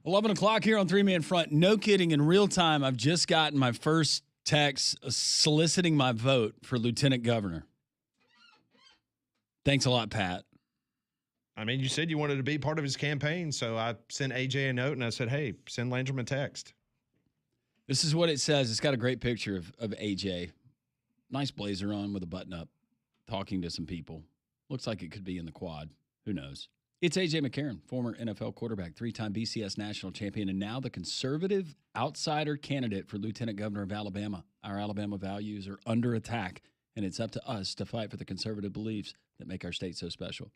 11 o'clock here on 3-Man Front. No kidding, in real time, I've just gotten my first text soliciting my vote for Lieutenant Governor. Thanks a lot, Pat. I mean, you said you wanted to be part of his campaign, so I sent AJ a note, and I said, hey, send Landrum a text. This is what it says. It's got a great picture of AJ. Nice blazer on with a button up, talking to some people. Looks like it could be in the quad. Who knows? It's A.J. McCarron, former NFL quarterback, 3-time BCS national champion, and now the conservative outsider candidate for lieutenant governor of Alabama. Our Alabama values are under attack, and it's up to us to fight for the conservative beliefs that make our state so special.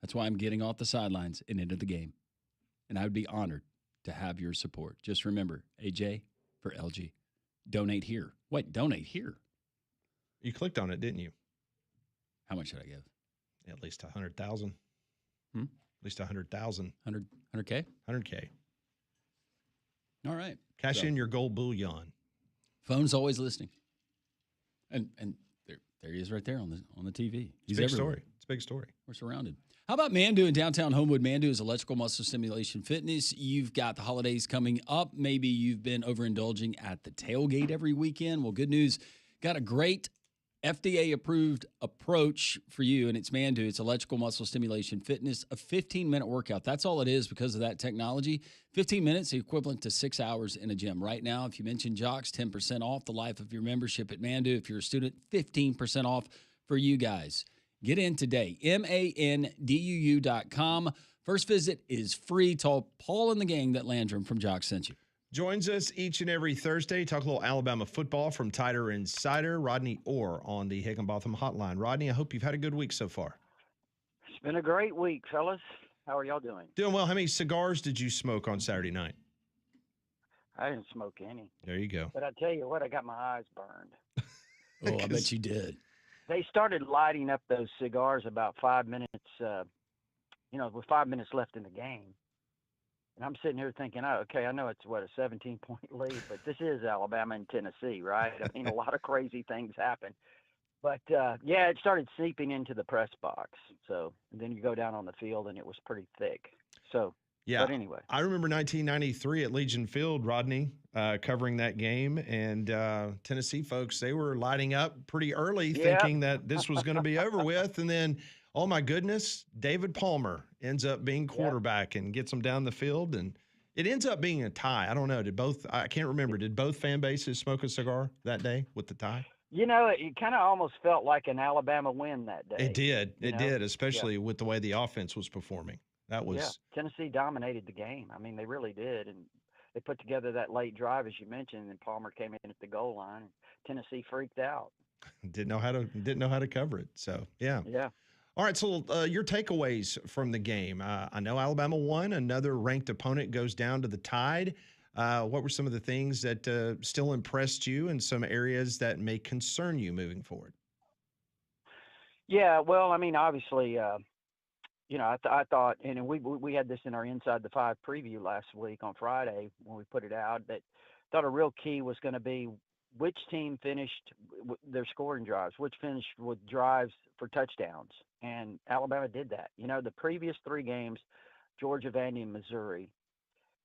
That's why I'm getting off the sidelines and into the game. And I would be honored to have your support. Just remember, A.J. for LG. Donate here. Wait, donate here? You clicked on it, didn't you? How much should I give? At least 100,000. At least 100,000. 100K? 100K. All right. Cash in your gold bullion. Phone's always listening. And there he is right there on the TV. He's a big story. It's a big story. We're surrounded. How about Mandu in downtown Homewood? Mandu is electrical muscle stimulation fitness. You've got the holidays coming up. Maybe you've been overindulging at the tailgate every weekend. Well, good news. Got a great FDA-approved approach for you, and it's Mandu. It's electrical muscle stimulation fitness, a 15-minute workout. That's all it is because of that technology. 15 minutes, equivalent to 6 hours in a gym. Right now, if you mention Jocks, 10% off the life of your membership at Mandu. If you're a student, 15% off for you guys. Get in today, MANDUU.com. First visit is free. Tell Paul and the gang that Landrum from Jocks sent you. Joins us each and every Thursday. Talk a little Alabama football from Tighter Insider. Rodney Orr on the Higginbotham Hotline. Rodney, I hope you've had a good week so far. It's been a great week, fellas. How are y'all doing? Doing well. How many cigars did you smoke on Saturday night? I didn't smoke any. There you go. But I tell you what, I got my eyes burned. Oh, I bet you did. They started lighting up those cigars about 5 minutes, with 5 minutes left in the game. And I'm sitting here thinking, oh, okay, I know it's, a 17-point lead, but this is Alabama and Tennessee, right? I mean, a lot of crazy things happen. But, it started seeping into the press box. So and then you go down on the field, and it was pretty thick. So, yeah. But anyway. I remember 1993 at Legion Field, Rodney, covering that game. And Tennessee folks, they were lighting up pretty early thinking that this was going to be over with. And then, oh, my goodness, David Palmer ends up being quarterback and gets them down the field. And it ends up being a tie. I don't know. I can't remember. Did both fan bases smoke a cigar that day with the tie? It kind of almost felt like an Alabama win that day. It did. It did, especially with the way the offense was performing. That was Tennessee dominated the game. I mean, they really did. And they put together that late drive, as you mentioned, and Palmer came in at the goal line. And Tennessee freaked out. Didn't know how to cover it. So, yeah. Yeah. All right, so your takeaways from the game. I know Alabama won. Another ranked opponent goes down to the Tide. What were some of the things that still impressed you and some areas that may concern you moving forward? Yeah, well, I mean, obviously, I thought, and we had this in our Inside the Five preview last week on Friday when we put it out, that thought a real key was going to be which team finished their scoring drives, which finished with drives for touchdowns. And Alabama did that. The previous three games, Georgia, Vandy, and Missouri,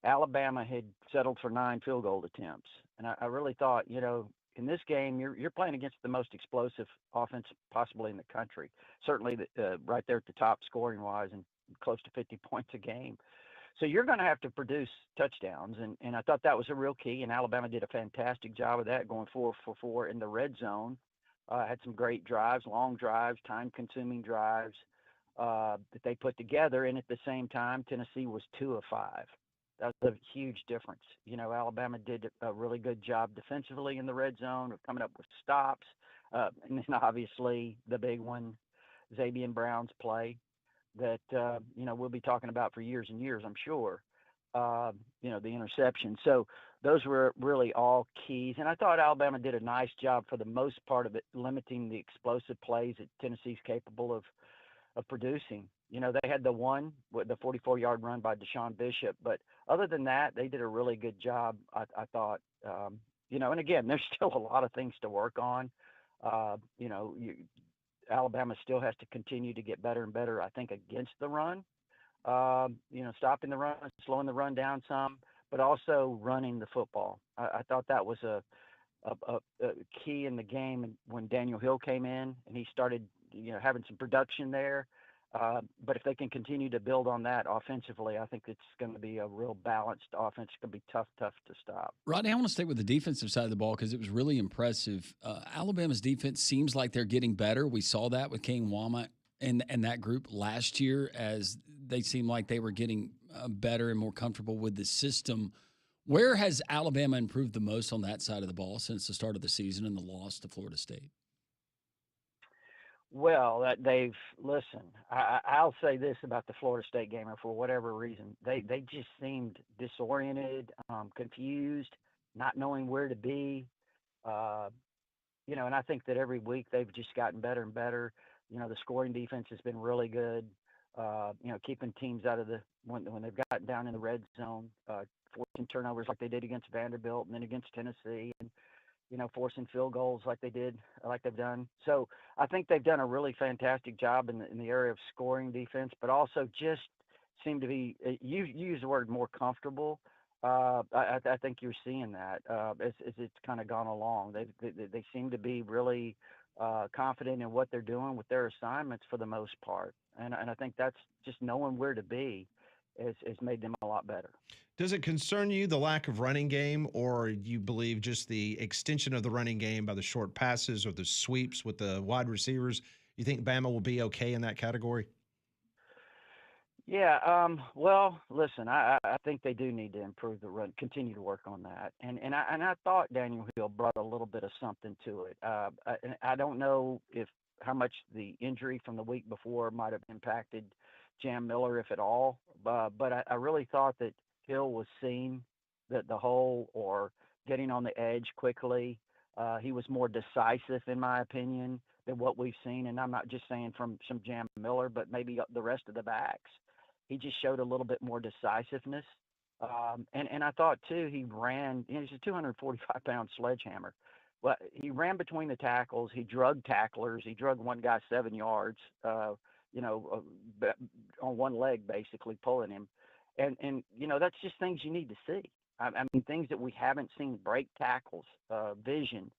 Alabama had settled for 9 field goal attempts. And I really thought, in this game, you're playing against the most explosive offense possibly in the country. Certainly right there at the top scoring-wise and close to 50 points a game. So you're going to have to produce touchdowns, and I thought that was a real key, and Alabama did a fantastic job of that, going 4 for 4 in the red zone. Had some great drives, long drives, time-consuming drives that they put together, and at the same time, Tennessee was 2 of 5. That was a huge difference. Alabama did a really good job defensively in the red zone of coming up with stops, and then obviously the big one, Zabian Brown's play that, we'll be talking about for years and years, I'm sure, the interception. So those were really all keys. And I thought Alabama did a nice job for the most part of it, limiting the explosive plays that Tennessee's capable of producing. They had the 44-yard run by Deshaun Bishop. But other than that, they did a really good job, I thought. And again, there's still a lot of things to work on. Alabama still has to continue to get better and better, I think, against the run. stopping the run, slowing the run down some, but also running the football. I thought that was a key in the game when Daniel Hill came in and he started, having some production there. But if they can continue to build on that offensively, I think it's going to be a real balanced offense. It's going to be tough to stop. Rodney, I want to stay with the defensive side of the ball because it was really impressive. Alabama's defense seems like they're getting better. We saw that with Kane Wama and that group last year as they seemed like they were getting better and more comfortable with the system. Where has Alabama improved the most on that side of the ball since the start of the season and the loss to Florida State? Well, that they've listen. I'll say this about the Florida State game, or for whatever reason, they just seemed disoriented, confused, not knowing where to be. Uh, and I think that every week they've just gotten better and better. The scoring defense has been really good. Keeping teams out of when they've gotten down in the red zone, forcing turnovers like they did against Vanderbilt and then against Tennessee, and forcing field goals like they've done. So I think they've done a really fantastic job in the area of scoring defense, but also just seem to be, you use the word more comfortable. I think you're seeing that as it's kind of gone along. They seem to be really confident in what they're doing with their assignments for the most part. And I think that's just knowing where to be has made them a lot better. Does it concern you, the lack of running game, or you believe just the extension of the running game by the short passes or the sweeps with the wide receivers? You think Bama will be okay in that category? Yeah, well, listen, I think they do need to improve the run, continue to work on that, and I thought Daniel Hill brought a little bit of something to it. I don't know if how much the injury from the week before might have impacted Jam Miller, if at all, but I really thought that Hill was seeing the hole or getting on the edge quickly. He was more decisive, in my opinion, than what we've seen, and I'm not just saying from some Jam Miller, but maybe the rest of the backs. He just showed a little bit more decisiveness. And I thought, too, he ran, he's a 245-pound sledgehammer. Well, he ran between the tackles. He drug tacklers. He drug one guy 7 yards, on one leg, basically, pulling him. And that's just things you need to see. I mean, things that we haven't seen, break tackles, vision,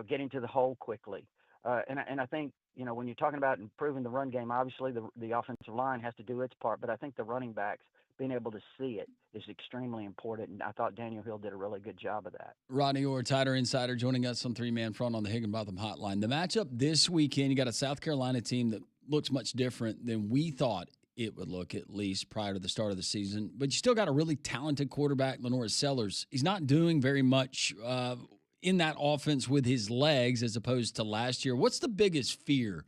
getting to the hole quickly. And I think, when you're talking about improving the run game, obviously the offensive line has to do its part, but I think the running backs being able to see it is extremely important. And I thought Daniel Hill did a really good job of that. Rodney Orr, Tighter Insider, joining us on Three Man Front on the Higginbotham Hotline. The matchup this weekend, you got a South Carolina team that looks much different than we thought it would look, at least prior to the start of the season. But you still got a really talented quarterback, Lenore Sellers. He's not doing very much in that offense with his legs as opposed to last year. What's the biggest fear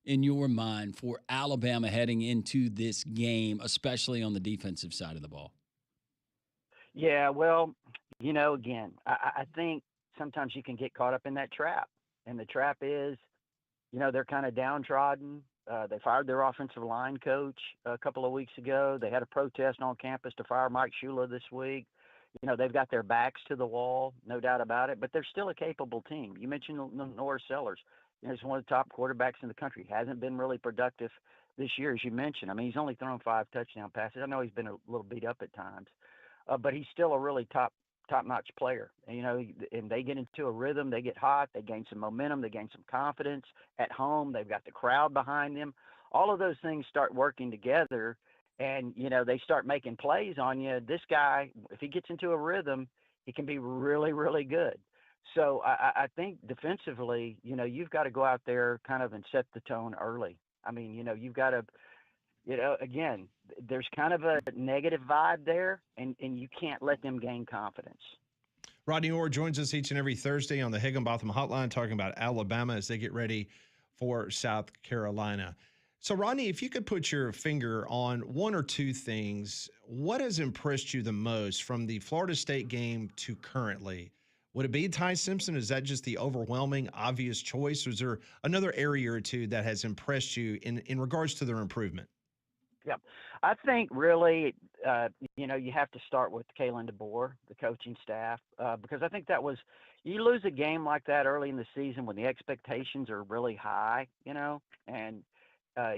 in your mind for Alabama heading into this game, especially on the defensive side of the ball? Yeah, well, again, I think sometimes you can get caught up in that trap. And the trap is, they're kind of downtrodden. They fired their offensive line coach a couple of weeks ago. They had a protest on campus to fire Mike Shula this week. They've got their backs to the wall, no doubt about it, but they're still a capable team. You mentioned Norris Sellers. He's one of the top quarterbacks in the country. Hasn't been really productive this year, as you mentioned. I mean, he's only thrown 5 touchdown passes. I know he's been a little beat up at times, but he's still a really top-notch player. And they get into a rhythm. They get hot. They gain some momentum. They gain some confidence at home. They've got the crowd behind them. All of those things start working together, and, they start making plays on you. This guy, if he gets into a rhythm, he can be really, really good. So I think defensively, you've got to go out there kind of and set the tone early. I mean, you've got to, again, there's kind of a negative vibe there, and you can't let them gain confidence. Rodney Orr joins us each and every Thursday on the Higginbotham Hotline talking about Alabama as they get ready for South Carolina. So, Rodney, if you could put your finger on one or two things, what has impressed you the most from the Florida State game to currently? Would it be Ty Simpson? Is that just the overwhelming, obvious choice? Or is there another area or two that has impressed you in regards to their improvement? Yeah, I think really, you have to start with Kalen DeBoer, the coaching staff, because I think that was, you lose a game like that early in the season when the expectations are really high, and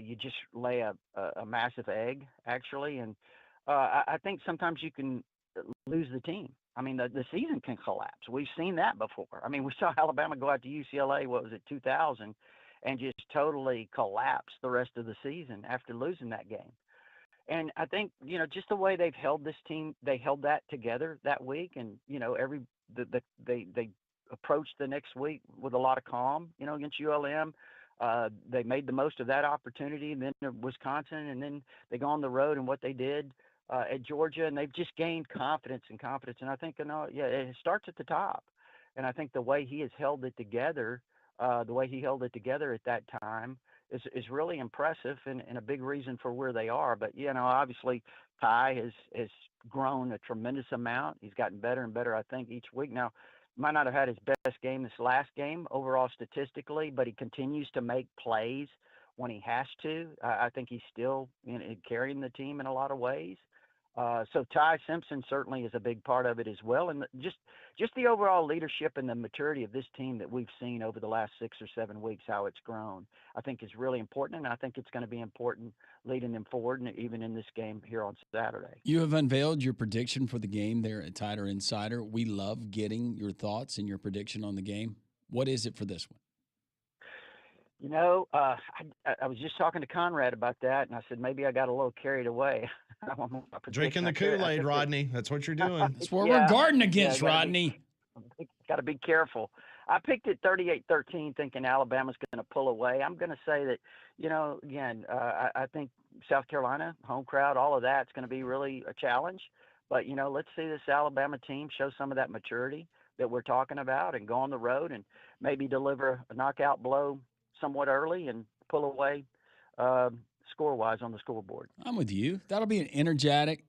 you just lay a massive egg, actually. And I think sometimes you can lose the team. I mean, the season can collapse. We've seen that before. I mean, we saw Alabama go out to UCLA, what was it, 2000, and just totally collapse the rest of the season after losing that game. And I think, just the way they've held this team, they held that together that week. And, they approached the next week with a lot of calm, against ULM. They made the most of that opportunity, and then Wisconsin, and then they go on the road and what they did at Georgia, and they've just gained confidence and confidence. And I think, it starts at the top. And I think the way he has held it together, at that time is really impressive and a big reason for where they are. But, obviously Ty has grown a tremendous amount. He's gotten better and better, I think, each week. Now, might not have had his best game this last game overall statistically, but he continues to make plays when he has to. I think he's still carrying the team in a lot of ways. So Ty Simpson certainly is a big part of it as well, and just the overall leadership and the maturity of this team that we've seen over the last 6 or 7 weeks, how it's grown, I think is really important, and I think it's going to be important leading them forward, and even in this game here on Saturday. You have unveiled your prediction for the game there at Tighter Insider. We love getting your thoughts and your prediction on the game. What is it for this one? I was just talking to Conrad about that, and I said maybe I got a little carried away. Drinking the Kool-Aid, Rodney. That's what you're doing. That's what we're guarding against, Rodney. Got to be careful. I picked it 38-13, thinking Alabama's going to pull away. I'm going to say that, again, I think South Carolina, home crowd, all of that's going to be really a challenge. But, let's see this Alabama team show some of that maturity that we're talking about and go on the road and maybe deliver a knockout blow somewhat early and pull away score-wise on the scoreboard. I'm with you. That'll be an energetic,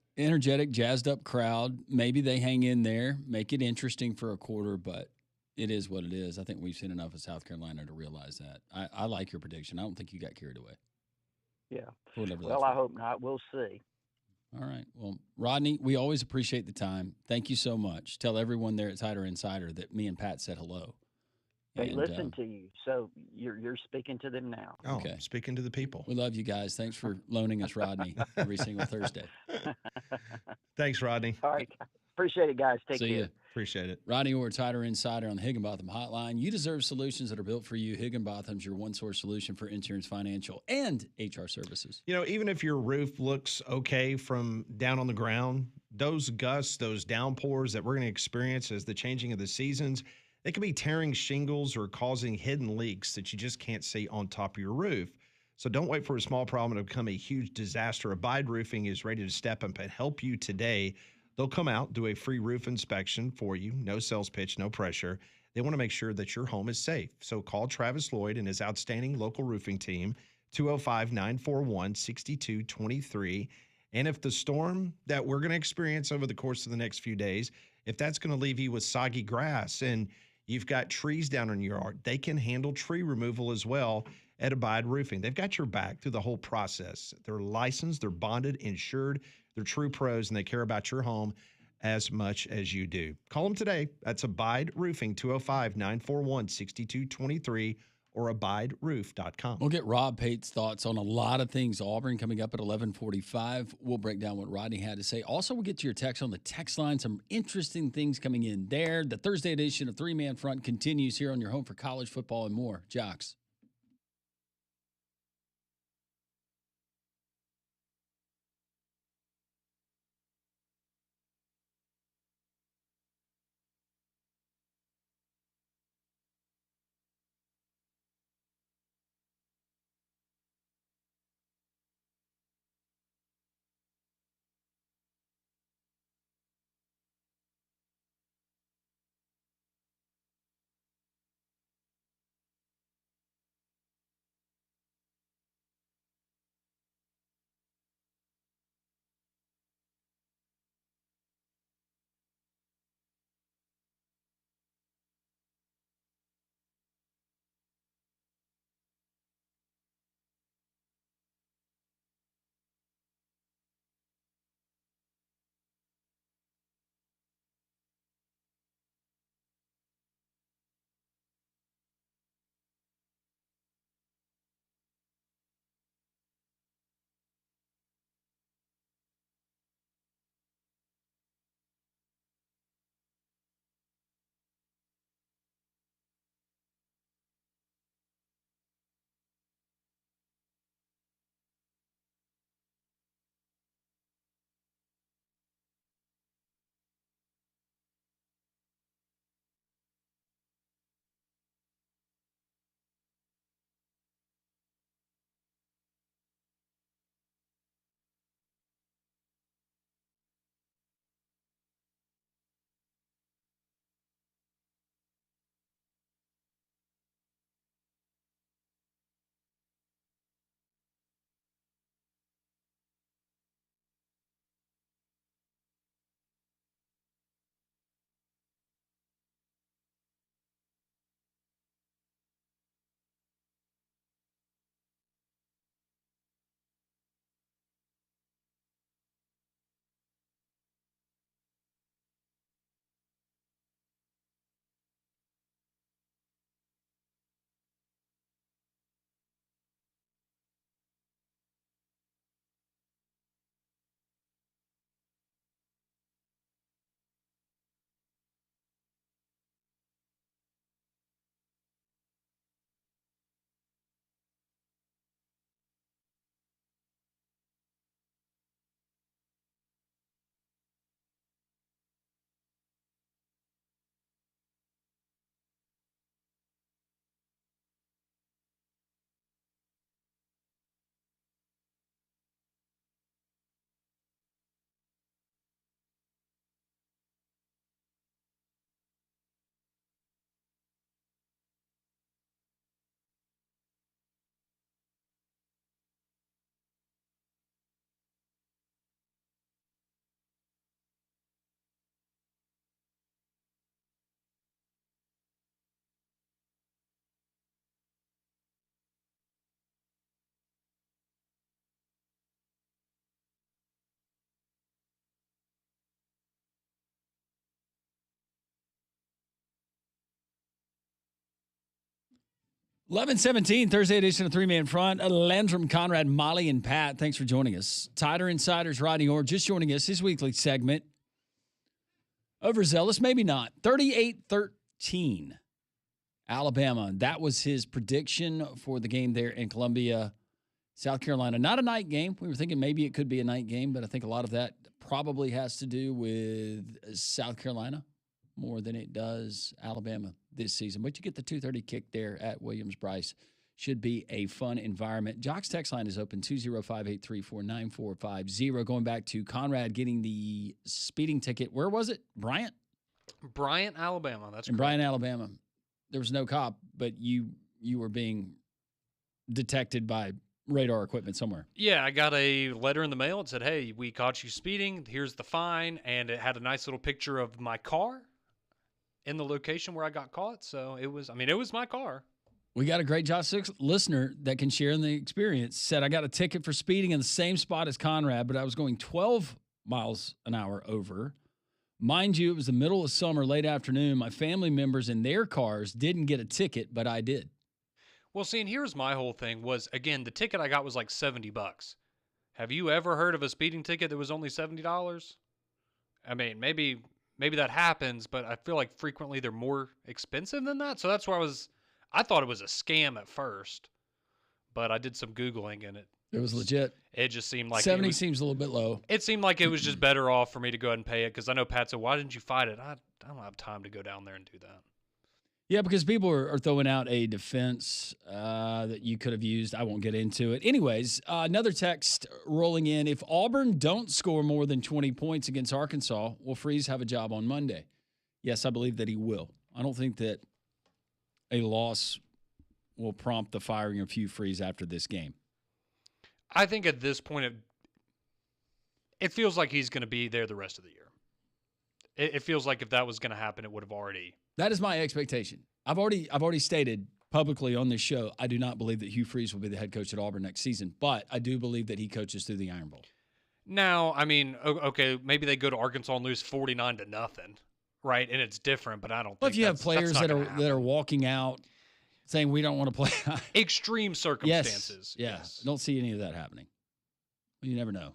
jazzed up crowd. Maybe they hang in there, make it interesting for a quarter, but it is what it is. I think we've seen enough of South Carolina to realize that. I like your prediction. I don't think you got carried away. Yeah. Well, I hope not. We'll see. All right. Well, Rodney, we always appreciate the time. Thank you so much. Tell everyone there at Tighter Insider that me and Pat said hello. They listen to you, so you're speaking to them now. Oh, okay. Speaking to the people. We love you guys. Thanks for loaning us Rodney every single Thursday. Thanks, Rodney. All right. Appreciate it, guys. Take See care. Ya. Appreciate it. Rodney Orr, Tighter Insider on the Higginbotham Hotline. You deserve solutions that are built for you. Higginbotham's your one-source solution for insurance, financial, and HR services. Even if your roof looks okay from down on the ground, those gusts, those downpours that we're going to experience as the changing of the seasons, they could be tearing shingles or causing hidden leaks that you just can't see on top of your roof. So don't wait for a small problem to become a huge disaster. Abide Roofing is ready to step up and help you today. They'll come out, do a free roof inspection for you. No sales pitch, no pressure. They want to make sure that your home is safe. So call Travis Lloyd and his outstanding local roofing team, 205-941-6223. And if the storm that we're going to experience over the course of the next few days, if that's going to leave you with soggy grass and you've got trees down in your yard, they can handle tree removal as well at Abide Roofing. They've got your back through the whole process. They're licensed, they're bonded, insured, they're true pros, and they care about your home as much as you do. Call them today. That's Abide Roofing, 205-941-6223 or abideroof.com. We'll get Rob Pate's thoughts on a lot of things. Auburn coming up at 11:45. We'll break down what Rodney had to say. Also, we'll get to your text on the text line. Some interesting things coming in there. The Thursday edition of Three Man Front continues here on your home for college football and more. Jocks. 11:17, Thursday edition of Three Man Front. Landrum, Conrad, Molly, and Pat. Thanks for joining us. Tighter Insiders, Rodney Orr, just joining us. His weekly segment. Overzealous, maybe not. 38-13, Alabama. That was his prediction for the game there in Columbia, South Carolina. Not a night game. We were thinking maybe it could be a night game, but I think a lot of that probably has to do with South Carolina more than it does Alabama this season. But you get the 2:30 kick there at Williams-Brice. Should be a fun environment. Jock's text line is open, 205-834-9450. Going back to Conrad getting the speeding ticket. Where was it? Bryant, Alabama. That's in correct. Bryant, Alabama. There was no cop, but you were being detected by radar equipment somewhere. Yeah, I got a letter in the mail. It said, hey, we caught you speeding. Here's the fine. And it had a nice little picture of my car in the location where I got caught. So it was my car. We got a great Josh 6 listener that can share in the experience. Said, I got a ticket for speeding in the same spot as Conrad, but I was going 12 miles an hour over. Mind you, it was the middle of summer, late afternoon. My family members in their cars didn't get a ticket, but I did. Well, see, and here's my whole thing was, again, the ticket I got was like $70. Have you ever heard of a speeding ticket that was only $70? I mean, maybe that happens, but I feel like frequently they're more expensive than that. So that's why I thought it was a scam at first, but I did some Googling and it was legit. It just seemed like 70 seems a little bit low. It seemed like it was just better off for me to go ahead and pay it because I know Pat said, why didn't you fight it? I don't have time to go down there and do that. Yeah, because people are throwing out a defense that you could have used. I won't get into it. Anyways, another text rolling in. If Auburn don't score more than 20 points against Arkansas, will Freeze have a job on Monday? Yes, I believe that he will. I don't think that a loss will prompt the firing of Hugh Freeze after this game. I think at this point, it feels like he's going to be there the rest of the year. It feels like if that was going to happen, it would have already. That is my expectation. I've already stated publicly on this show, I do not believe that Hugh Freeze will be the head coach at Auburn next season, but I do believe that he coaches through the Iron Bowl. Now, I mean, okay, maybe they go to Arkansas and lose 49-0, right? And it's different, but I don't. But think if you have players that are walking out saying we don't want to play, extreme circumstances. Yes. Don't see any of that happening. You never know.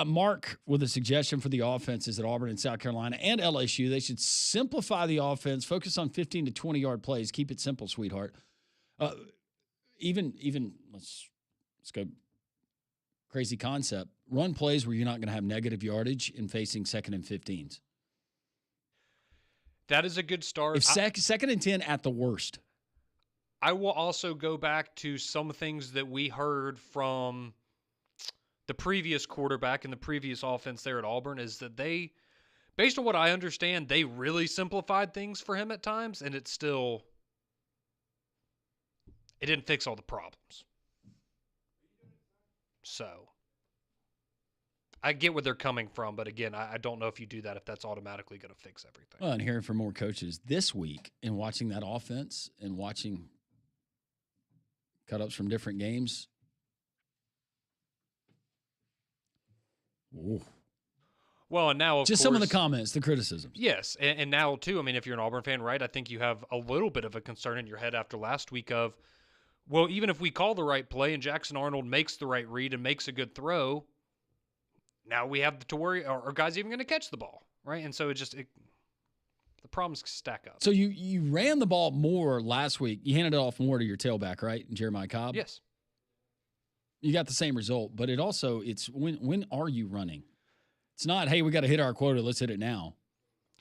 Mark with a suggestion for the offenses at Auburn and South Carolina and LSU. They should simplify the offense, focus on 15 to 20-yard plays. Keep it simple, sweetheart. Even let's go crazy concept. Run plays where you're not going to have negative yardage in facing 2nd and 15s. That is a good start. If 2nd and 10 at the worst. I will also go back to some things that we heard from the previous quarterback and the previous offense there at Auburn is that they, based on what I understand, they really simplified things for him at times, and it didn't fix all the problems. So I get where they're coming from, but again, I don't know if you do that, if that's automatically going to fix everything. Well, and hearing from more coaches this week and watching that offense and watching cut-ups from different games. Ooh. Well, and now, of just course, some of the comments, the criticisms. Yes, and now, too, I mean, if you're an Auburn fan, right, I think you have a little bit of a concern in your head after last week of, well, even if we call the right play and Jackson Arnold makes the right read and makes a good throw, now we have to worry, are guys even going to catch the ball, right? And so the problems stack up. So you ran the ball more last week. You handed it off more to your tailback, right, Jeremiah Cobb? Yes. You got the same result, but it's when are you running? It's not, hey, we got to hit our quota, let's hit it now.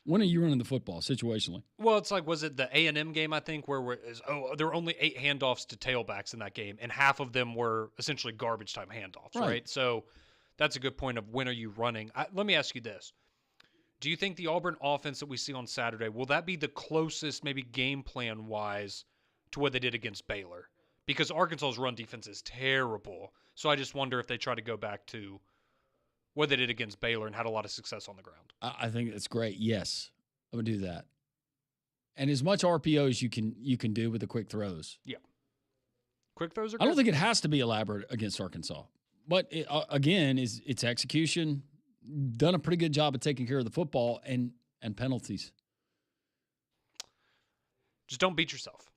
When are you running the football situationally? Well, it's like, was it the A&M game, I think, where there were only 8 handoffs to tailbacks in that game, and half of them were essentially garbage time handoffs, right? So that's a good point of when are you running. Let me ask you this. Do you think the Auburn offense that we see on Saturday, will that be the closest maybe game plan-wise to what they did against Baylor? Because Arkansas's run defense is terrible. So I just wonder if they try to go back to what they did against Baylor and had a lot of success on the ground. I think it's great. Yes, I would do that. And as much RPO as you can do with the quick throws. Yeah. Quick throws are good. I don't think it has to be elaborate against Arkansas. But, again, it's execution. Done a pretty good job of taking care of the football and penalties. Just don't beat yourself.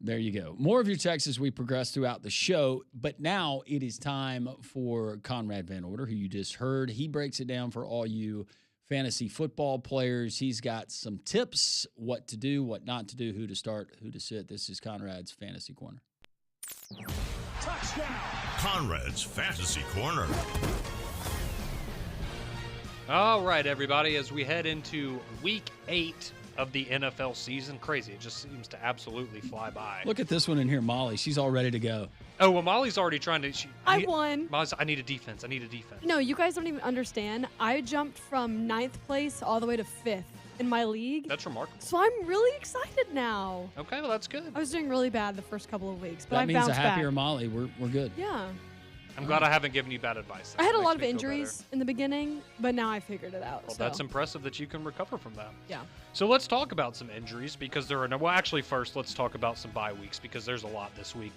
There you go. More of your texts as we progress throughout the show. But now it is time for Conrad Van Order, who you just heard. He breaks it down for all you fantasy football players. He's got some tips, what to do, what not to do, who to start, who to sit. This is Conrad's Fantasy Corner. Touchdown. Conrad's Fantasy Corner. All right, everybody, as we head into week 8 of the NFL season. Crazy. It just seems to absolutely fly by. Look at this one in here, Molly. She's all ready to go. Oh, well, Molly's already trying to. I won. Molly's, I need a defense. I need a defense. No, you guys don't even understand. I jumped from 9th place all the way to 5th in my league. That's remarkable. So I'm really excited now. Okay, well, that's good. I was doing really bad the first couple of weeks, but That I means bounced a happier back. Molly. We're good. Yeah. I'm glad I haven't given you bad advice. I had a That lot makes of me feel injuries in the beginning, but now I figured it out. Well, so. that's impressive that you can recover from that. Yeah. So let's talk about some injuries because there are no. Well, actually, first let's talk about some bye weeks because there's a lot this week.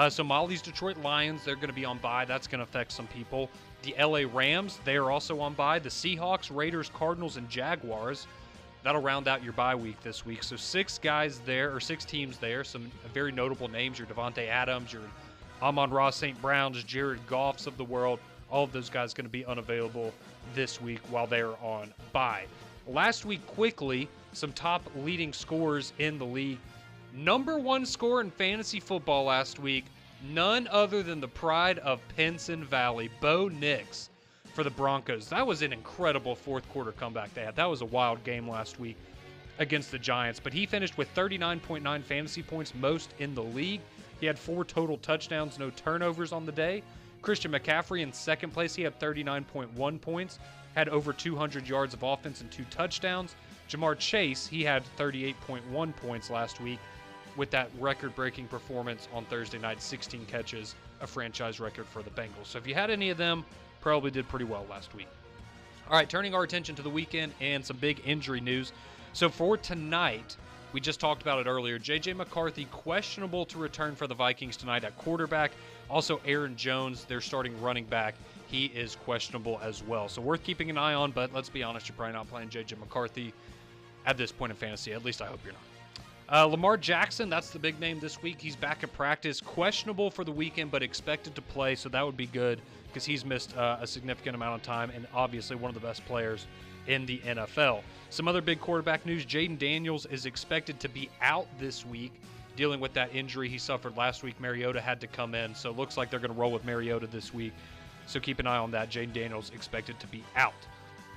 So Molly's Detroit Lions, they're going to be on bye. That's going to affect some people. The LA Rams, they are also on bye. The Seahawks, Raiders, Cardinals, and Jaguars. That'll round out your bye week this week. So 6 guys there, or 6 teams there. Some very notable names: your Devontae Adams, your Amon-Ra St. Brown's, Jared Goff's of the world. All of those guys going to be unavailable this week while they're on bye. Last week, quickly, some top leading scorers in the league. Number 1 scorer in fantasy football last week, none other than the pride of Pinson Valley, Bo Nix for the Broncos. That was an incredible fourth quarter comeback they had. That was a wild game last week against the Giants, but he finished with 39.9 fantasy points, most in the league. He had 4 total touchdowns, no turnovers on the day. Christian McCaffrey in second place, he had 39.1 points, had over 200 yards of offense and 2 touchdowns. Jamar Chase, he had 38.1 points last week with that record-breaking performance on Thursday night, 16 catches, a franchise record for the Bengals. So if you had any of them, probably did pretty well last week. All right, turning our attention to the weekend and some big injury news. So for tonight, we just talked about it earlier. J.J. McCarthy questionable to return for the Vikings tonight at quarterback. Also, Aaron Jones, their starting running back, he is questionable as well. So worth keeping an eye on, but let's be honest, you're probably not playing J.J. McCarthy at this point in fantasy. At least I hope you're not. Lamar Jackson, that's the big name this week. He's back at practice. Questionable for the weekend, but expected to play, so that would be good because he's missed a significant amount of time and obviously one of the best players in the NFL. Some other big quarterback news, Jaden Daniels is expected to be out this week dealing with that injury he suffered last week. Mariota had to come in, so it looks like they're going to roll with Mariota this week. So keep an eye on that. Jaden Daniels expected to be out.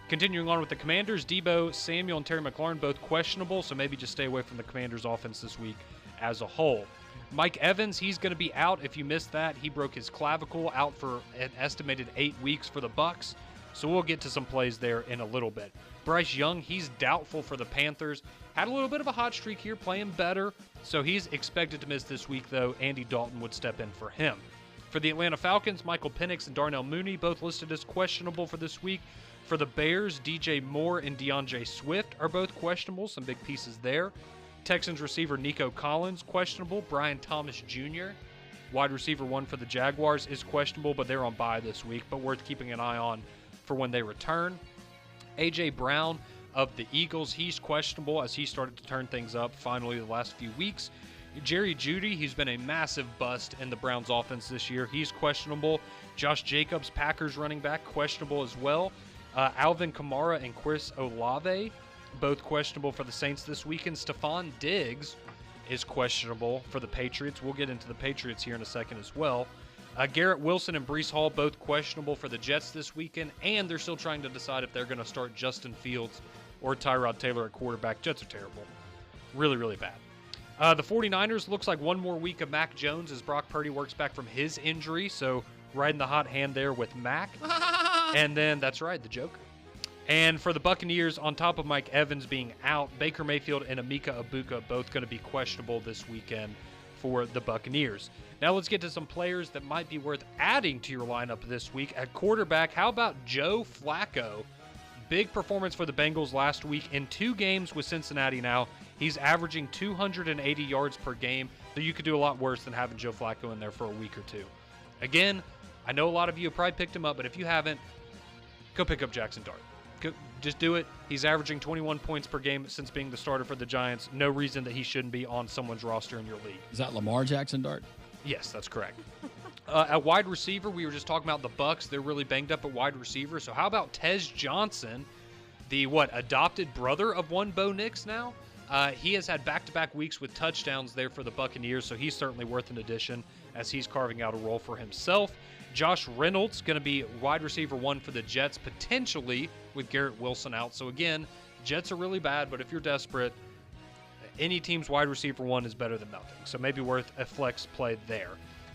Continuing on with the Commanders, Debo Samuel and Terry McLaurin both questionable, so maybe just stay away from the Commanders' offense this week as a whole. Mike Evans, he's going to be out. If you missed that, he broke his clavicle, out for an estimated 8 weeks for the Bucs. So we'll get to some plays there in a little bit. Bryce Young, he's doubtful for the Panthers. Had a little bit of a hot streak here, playing better. So he's expected to miss this week, though. Andy Dalton would step in for him. For the Atlanta Falcons, Michael Penix and Darnell Mooney both listed as questionable for this week. For the Bears, DJ Moore and DeAndre Swift are both questionable. Some big pieces there. Texans receiver Nico Collins, questionable. Brian Thomas Jr., wide receiver 1 for the Jaguars, is questionable, but they're on bye this week, but worth keeping an eye on for when they return. A.J. Brown of the Eagles, he's questionable as he started to turn things up finally the last few weeks. Jerry Jeudy, he's been a massive bust in the Browns offense this year. He's questionable. Josh Jacobs, Packers running back, questionable as well. Alvin Kamara and Chris Olave, both questionable for the Saints this weekend. Stephon Diggs is questionable for the Patriots. We'll get into the Patriots here in a second as well. Garrett Wilson and Breece Hall both questionable for the Jets this weekend, and they're still trying to decide if they're going to start Justin Fields or Tyrod Taylor at quarterback. Jets are terrible. Really, really bad. The 49ers, looks like one more week of Mac Jones as Brock Purdy works back from his injury, so riding the hot hand there with Mac. And then, that's right, the Joker. And for the Buccaneers, on top of Mike Evans being out, Baker Mayfield and Emeka Ibuka both going to be questionable this weekend for the Buccaneers. Now let's get to some players that might be worth adding to your lineup this week. At quarterback, how about Joe Flacco? Big performance for the Bengals last week in 2 games with Cincinnati now. He's averaging 280 yards per game, so you could do a lot worse than having Joe Flacco in there for a week or 2. Again, I know a lot of you have probably picked him up, but if you haven't, go pick up Jackson Dart. Just do it. He's averaging 21 points per game since being the starter for the Giants. No reason that he shouldn't be on someone's roster in your league. Is that Lamar Jackson Dart? Yes, that's correct. At wide receiver, we were just talking about the Bucs. They're really banged up at wide receiver. So how about Tez Johnson, the adopted brother of one Bo Nix now? He has had back-to-back weeks with touchdowns there for the Buccaneers, so he's certainly worth an addition as he's carving out a role for himself. Josh Reynolds going to be wide receiver 1 for the Jets, potentially with Garrett Wilson out. So again, Jets are really bad, but if you're desperate, any team's wide receiver 1 is better than nothing. So maybe worth a flex play there.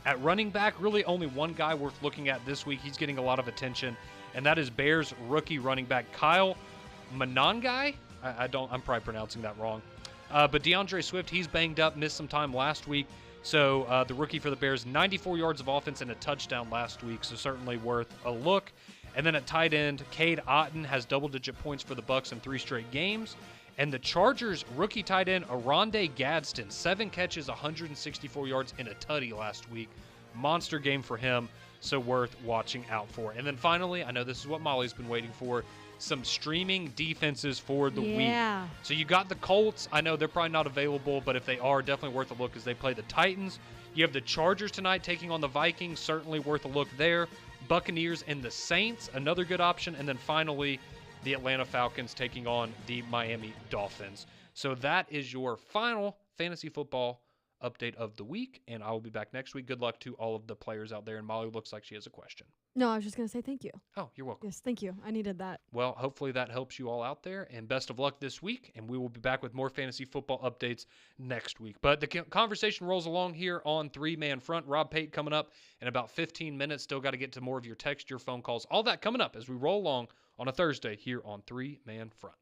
At running back, really only one guy worth looking at this week. He's getting a lot of attention, and that is Bears rookie running back Kyle Monangai. I'm probably pronouncing that wrong. But DeAndre Swift, he's banged up, missed some time last week. So the rookie for the Bears, 94 yards of offense and a touchdown last week, so certainly worth a look. And then at tight end, Cade Otton has double-digit points for the Bucs in 3 straight games. And the Chargers rookie tight end, Aronde Gadsden, 7 catches, 164 yards, and a tutty last week. Monster game for him, so worth watching out for. And then finally, I know this is what Molly's been waiting for, some streaming defenses for the week. So you got the Colts. I know they're probably not available, but if they are, definitely worth a look as they play the Titans. You have the Chargers tonight taking on the Vikings, certainly worth a look there. Buccaneers and the Saints, another good option. And then finally, the Atlanta Falcons taking on the Miami Dolphins. So that is your final fantasy football update of the week, and I will be back next week. Good luck to all of the players out there, and Molly looks like she has a question. No, I was just going to say thank you. Oh, you're welcome. Yes, thank you. I needed that. Well, hopefully that helps you all out there, and best of luck this week, and we will be back with more fantasy football updates next week. But the conversation rolls along here on 3-Man Front. Rob Pate coming up in about 15 minutes. Still got to get to more of your text, your phone calls, all that coming up as we roll along on a Thursday here on 3-Man Front.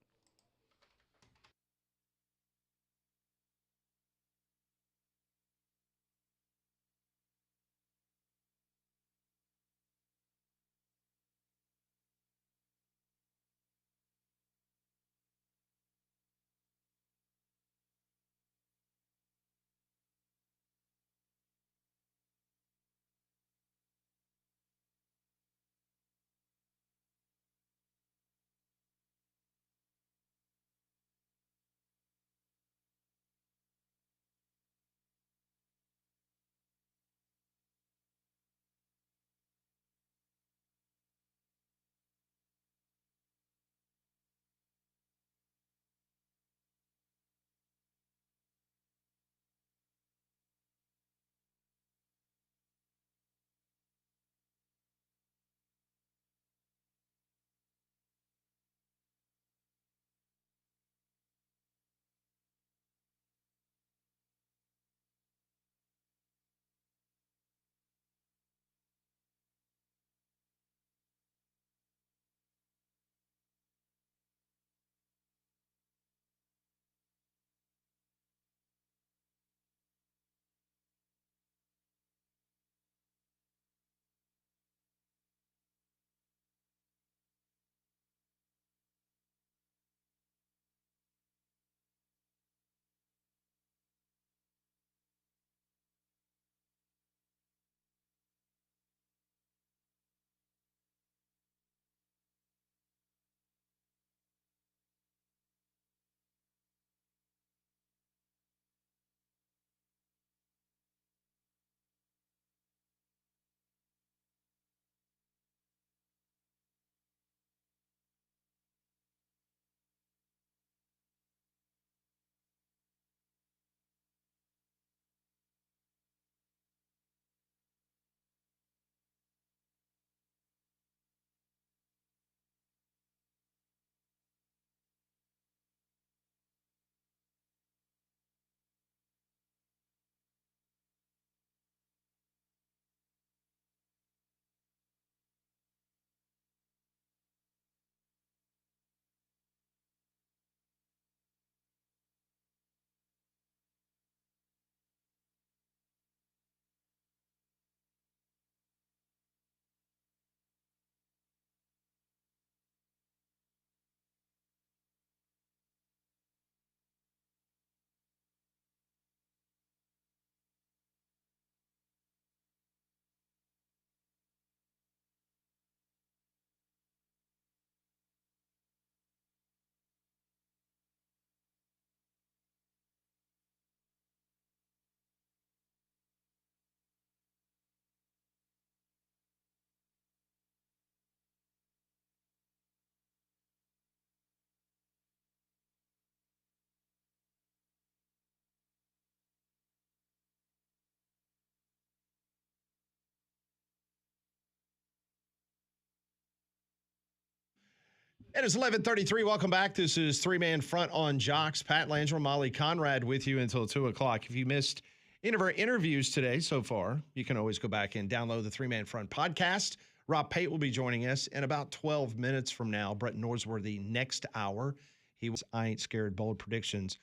It is 11:33. Welcome back. This is Three-Man Front on Jocks. Pat Langell, Molly Conrad with you until 2 o'clock. If you missed any of our interviews today so far, you can always go back and download the Three-Man Front podcast. Rob Pate will be joining us in about 12 minutes from now. Brett Norsworthy next hour. He was I Ain't Scared Bold Predictions.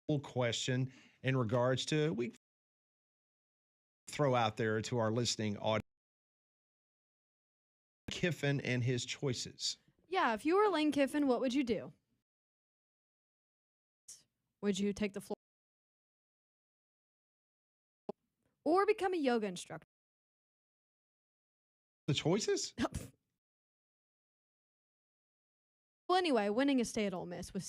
Full question in regards to we throw out there to our listening audience. Kiffin and his choices. Yeah, if you were Lane Kiffin, what would you do? Would you take the floor or become a yoga instructor? The choices? Well, anyway, winning a stay at Ole Miss was